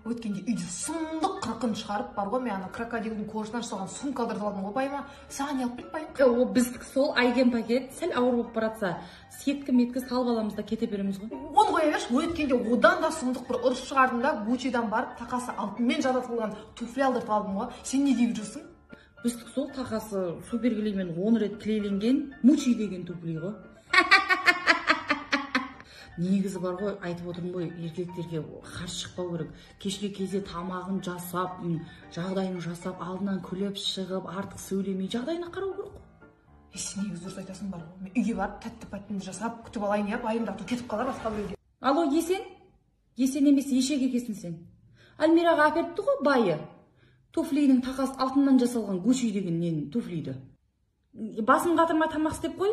Өткенде үйде сұмдық қырқын шығарып бар ғой, мен ана крокодилдің кожасынан жасалған сумка алдырып алдым ғой байыма. Саған не алып кетпайын? О, біздік сол айген пакет сәл ауыр болып баратса, сеткі меткі салып аламыз да кете береміз ғой. Оны қоя берші, өткенде одан да сұмдық бір ұрыс шығардым да, Гуччидан барып тақасы алтынмен жабдықталған туфли алдырып алдым ғой. Сен не деп жүрсің? Біздік сол тақасы супергілеймен 10 рет клейленген Мучи деген туфли ғой. Негізі бар ғой, айтып отырмын ғой, еркектерге қарсы шықпау керек. Кешке кезде тамағын жасап, жағдайын жасап, алдынан күліп шығып, артық сөйлемей, жағдайына қарау керек. Сен негізі дұрыс айтасың бар ғой. Мен үйге барып тәтті пәттімді жасап, күтіп алайын я, байымдату кетіп қалар басқа біреуге. Алло, Есен? Есен емес, Ешек екесің сен. Альмираға әперіпті ғой байы. Туфлидің тақасы алтыннан жасалған Гуччи деген нен туфлиді. Басын қатырмай тамақ істеп қой.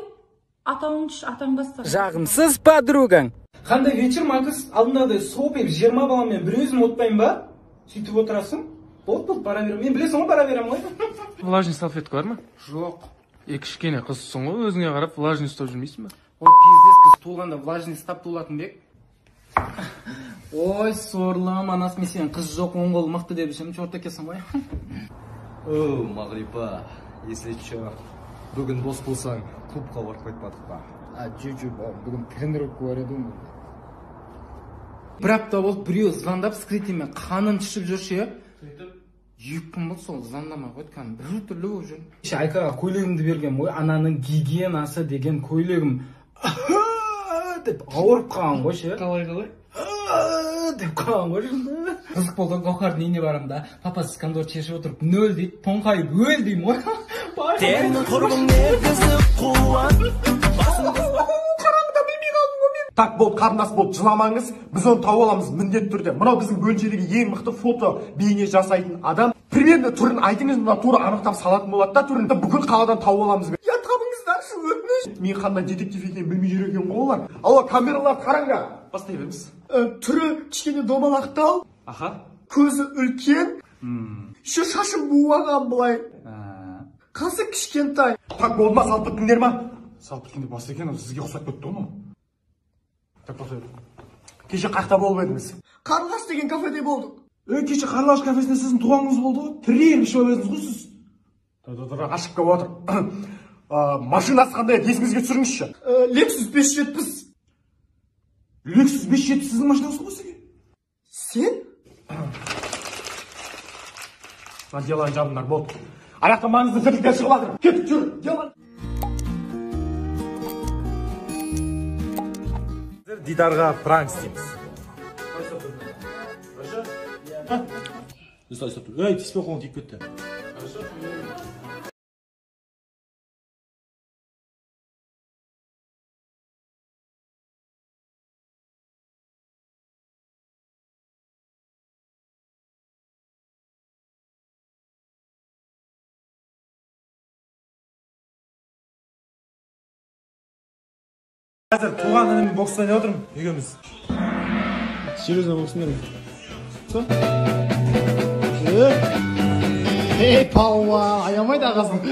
Атауыңшы, атаң бастар. Жағымсыз подругаң. Қандай вечер, Макс? Алдыңдағыдай сопеп 20 баламен бір өзім отпайын ба? Сөйтіп отырасың? Болды, бара берем. Мен білесің ғой, бара берем ғой. Влажный салфетка бар ма? Жоқ. Кішкене қызсың ғой, өзіңе қарап влажный ұстап жүрмейсің ба? Ой, пиздес, қыз туылғанда влажный ұстап туылатын бек. Ой, сорлым, анасы мен сен қыз жоқ, оң қол мықты деп ішем, чорт екесің ғой. О, Мағрипа, если че, бүгін бос болсаң, клубқа барып қайтпадық па? Жүр, бүгін тренировка бар еді ғой. Бір апта болды, біреу звондап скрытимен қанын ішіп жүрші, екпін болды сол звондамай қойды, бір түрлі болып жүр. Айкаға көйлегімді берген ғой, ананың гигиенасы деген көйлегім деп ауырып қалған ғой ше. Қалай? Деп қалған ғой жында. Қызық болды, Гаухардың үйіне барам да, папасы кондор шешіп отырып, нөл дейді, тоңқайып өл деймін ғой. Теңнің құрбың негізі қуат. Қараңда білмей қалдым ғой мен. Так болды, қарындас болды, жыламаңыз. Біз оны тауып аламыз міндетті түрде. Мынау біздің бөлімшедегі ең мықты фото бейне жасайтын адам. Примерно түрін айтыңыз, мына тура анықтап салатын болады да, түрін бүкіл қаладан тауып аламыз. Ятқабыңыздаршы, өтініш. Мен қандай детектив екенін білмей жүр екен ғой олар. Алло, камералар қараңдар. Бастай береміз. Түрі кішкене домалақтау. Аха. Көзі үлкен. Шу шашы буаған былай. Қасы кішкентай. Так болмас, салып біттіңдер ма? Салып біткенде бас екен, сізге ұқсап кетті оны. Так болса, кеше қақта болып едіңіз? Қарлаш деген кафеде болдық. Кеше Қарлаш кафесінде сіздің туғаныңыз болды ғой. Тіреліп ішіп едіңіз ғой сіз. Ашып келіп отыр. Машинасы қандай еді, есіңізге түсіріңізші. Lexus 570. Lexus 570 сіздің машинасы ғой сізге? Сен? Делаң жабыңдар, болды. Аяқта маңызды тірліктер шығып жатыр. Кетіп жүр, делаң. Дидарға пранк істейміз. Стоп. Ей, тиіспей қолын тиіп кетті. Қазір туған ініммен бокстан отырмын, екеуміз. Серьезно бокстан Ей, палуа, аямайды ағасың.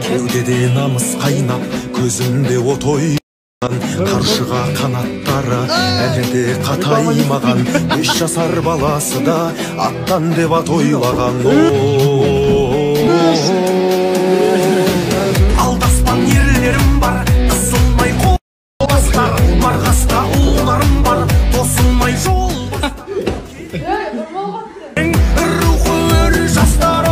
Кеудеде намыс қайнап, көзімде от ойнаған, қаршыға қанаттары әлі де қатаймаған, 5 жасар баласы да аттан деп ат ойлаған. Алдаспан ерлерім бар, ысылмай қол бастар, марғаста ұлдарым бар, тосылмай жол рухы өр жастар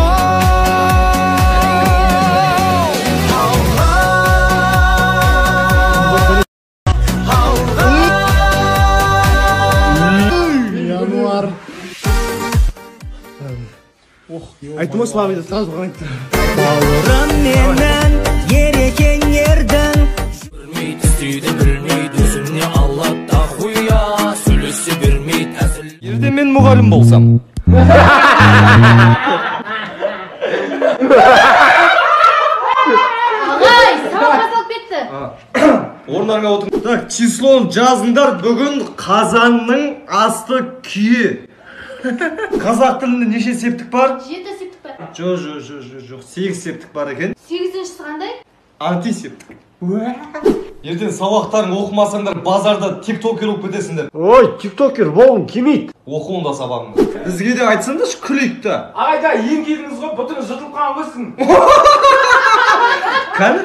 Айтым ғой, славайды, сразу ғанайтты. бауырым менің ерекең ердің. Білмейді, істейді білмейді, өзіне аллата құя, сөйлесе бермейді, әзіл. Ертең мен мұғалім болсам. Ағай, сабақ жасалып кетті. Орындарыңа отырыңыз. Так, числоны жазыңдар, бүгін қазанның асты күйі. Қазақ тілінде неше септік бар? 7 септік бар. Жоқ, 8 септік бар екен. 8-шісі қандай? Антисептік. Ертең сабақтарың оқымасаңдар базарда тиктокер болып кетесіңдер. Ой, тиктокер болың кім ит? Оқы онда сабағыңды. Бізге де айтсаңдаршы күлейік та. Ағайда ең келдіңіз ғой, бұтыңыз жыртылып қалған қойсын. Кәні?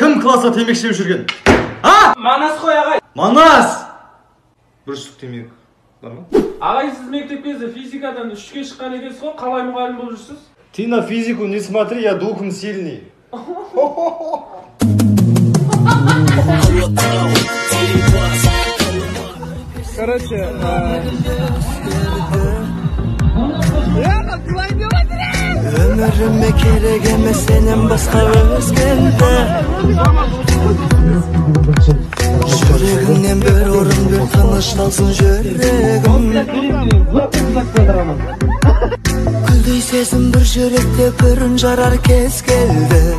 Кім класса темекі шегіп жүрген? Манас қой ағай. Манас! Бір штук темекі бар ма? Ағай, сіз мектепте физикадан 3-ке шыққан екенсіз ғой, қалай мұғалім болып жүрсіз? Ты на физику не смотри, я духом сильный. Короче, Ömrüme gerek emes senin başka özgende Yüreğimden bir orun bir tanıştalsın yüreğim Güldüy sesim bir yürekte bir jarar kez geldi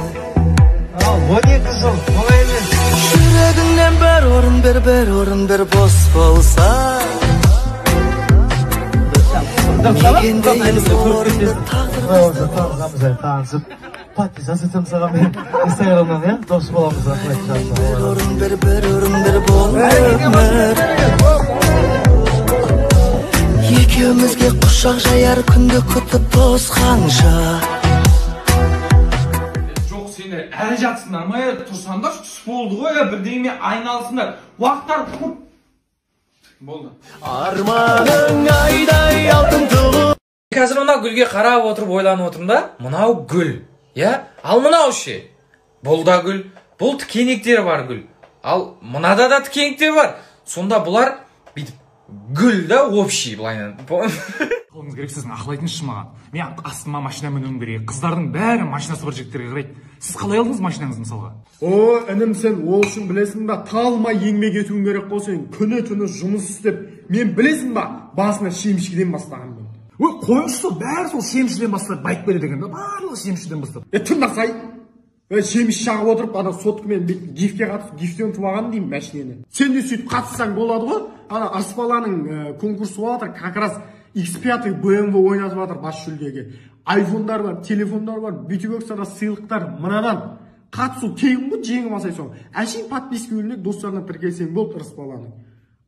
Yüreğimden bir orun bir boş bolsa Mekendeyim zorunda tağdır tanışıp Patlıcan sütüm sana benim Instagram'dan ya dost bolamız var. Bir bol ömür Yekimizge kuşak jayar күнді күтіп тосқанша Жоқ, сендер әлі жатсыңдар ма? Тұрсаңдар түс болды ғой, бірдеңе айналысыңдар. Уақыттар көп болды. Арманың айдай алтын туы Қазір мына гүлге қарап отырып ойланып отырмын да, мынау гүл, я? Ал мынау ше? Бұл да гүл, бұл тікенектері бар гүл. Ал мынада да тікенектер бар. Сонда бұлар бүйтіп гүл да общий былайынан. Қолыңыз керек, сіздің ақылайтыншы маған. Мен астыма машина мінуім керек. Қыздардың бәрі машинасы бар жігіттерге қарайды. Сіз қалай алдыңыз машинаңызды мысалға? О, інім, сен ол үшін білесің ба, талмай еңбек етуің керек қой сен. Күні-түні жұмыс істеп, мен білесің ба, басына шемішкеден бастағанмын. Ой, қойыңшы сол, бәрі сол шемшіден бастап байып келеді екен да, барлығы шемшіден бастап. Тыңдасай. Шеміш шағып отырып, ана соткымен гифке қатып, гифтен туаған деймін мәшинені. Сен де сөйтіп қатыссаң болады ғой. Ана Аспаланың конкурсы болады, как раз X5 BMW ойнатып жатыр бас жүлдеге. Айфондар бар, телефондар бар, бүйтіп өксана сыйлықтар мынадан. Қатысу тегін ғой, жеңіп алсай соң. Әшейін подписка өлінек достарына тіркелсең болды Аспаланың.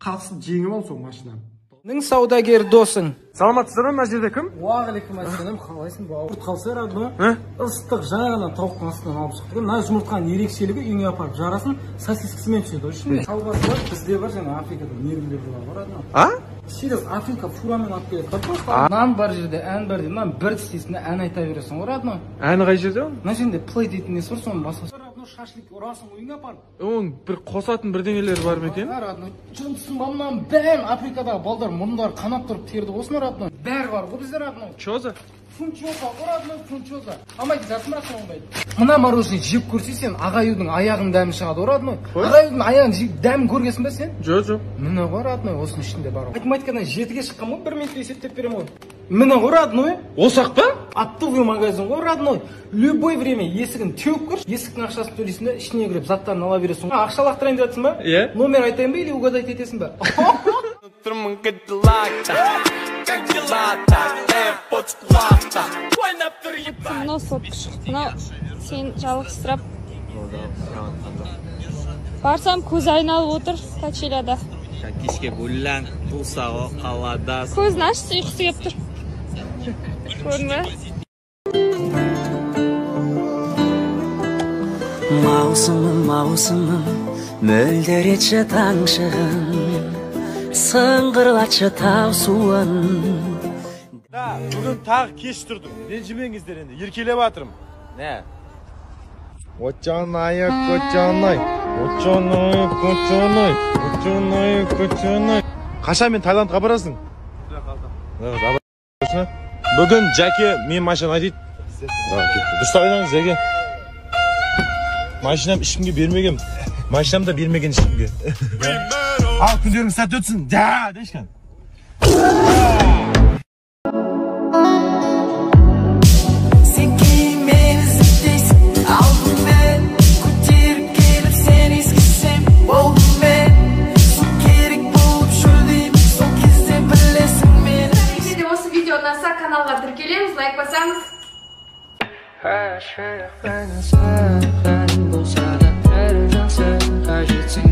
Қатысып жеңіп ал соң машинаны. Нің саудагер досың. Саламатсыздар ма, мына жерде кім? Уағалейкумассалам, қалайсың ба? Құрт қалса радио. Ыстық жаңадан тауықтың астынан алып шықты. Мына жұмыртқаның ерекшелігі үйіңе апарып жарасын, сосискасымен піседі. Үшін колбасы бар, бізде бар, жаңа Африкада мейірімдер бар радио. Серьез, Африка фурамен алып келеді. Нан бар жерде, ән бар дейді. Мына бір тістесінде ән айта бересің, радио. Әні қай жерде ол? Мына жерде плей дейтін несі бар, соның басасы. Шашлик ұрасың үйіңе апарып. Оның бір қосатын бірдеңелер бар ма екен? Жұмысын ба мынаны бәрін Африкадағы балдар мұндар қанап тұрып терді осыны радио. Бәрі бар ғой біздер радио. Чоза? Фунчоза, радио фунчоза. Амайды жатсын бірақ оңбайды. Мына мороженое жеп көрсе сен ағаюдың аяғының дәмі шығады радио. Ағаюдың аяғының дәмін көргенсің ба сен? Жоқ. Міне ғой радио осының ішінде бар. Математикадан 7-ге шыққан ғой, 1 минутта есептеп беремін ғой. Міне ғой радио. Осақ па? Оптовый магазин ғой радио. Любой время есігін теуіп көр, есіктің ақшасын төлейсің де, ішіне кіріп заттарын ала бересің. Ақша лақтырайын жатсың ба? Иә. Номер айтайын ба или угадать етесің ба? Мынау сотқа шықты. Мынау сен жалғызсырап. Барсам көз айналып отыр качеляда. Кешке гүлләң тусағы қалада. Көзін ашсы ұйқысы кеп тұр. Көрдің бе? Маусымым, мөлдір етші таң шығын, сыңғырлатшы тау суын. Бүгін тағы кеш тұрдым. Ренжімеңіздер енді, еркелеп атырым. Не? Отчанай. Қаша мен Таиландға барасың? Бүгін Жаке мен машина дейді. Дұрыстап айтыңыз, Жаке. Машинам ешкімге бермегем. Машинам да бермеген ешкімге. Ал күндерің сәтті өтсін. Да, дешкен. Осы видеодан сақ каналға тіркелеміз, лайк басаңыз. Her şey benim sen bulsa da her can sen her şey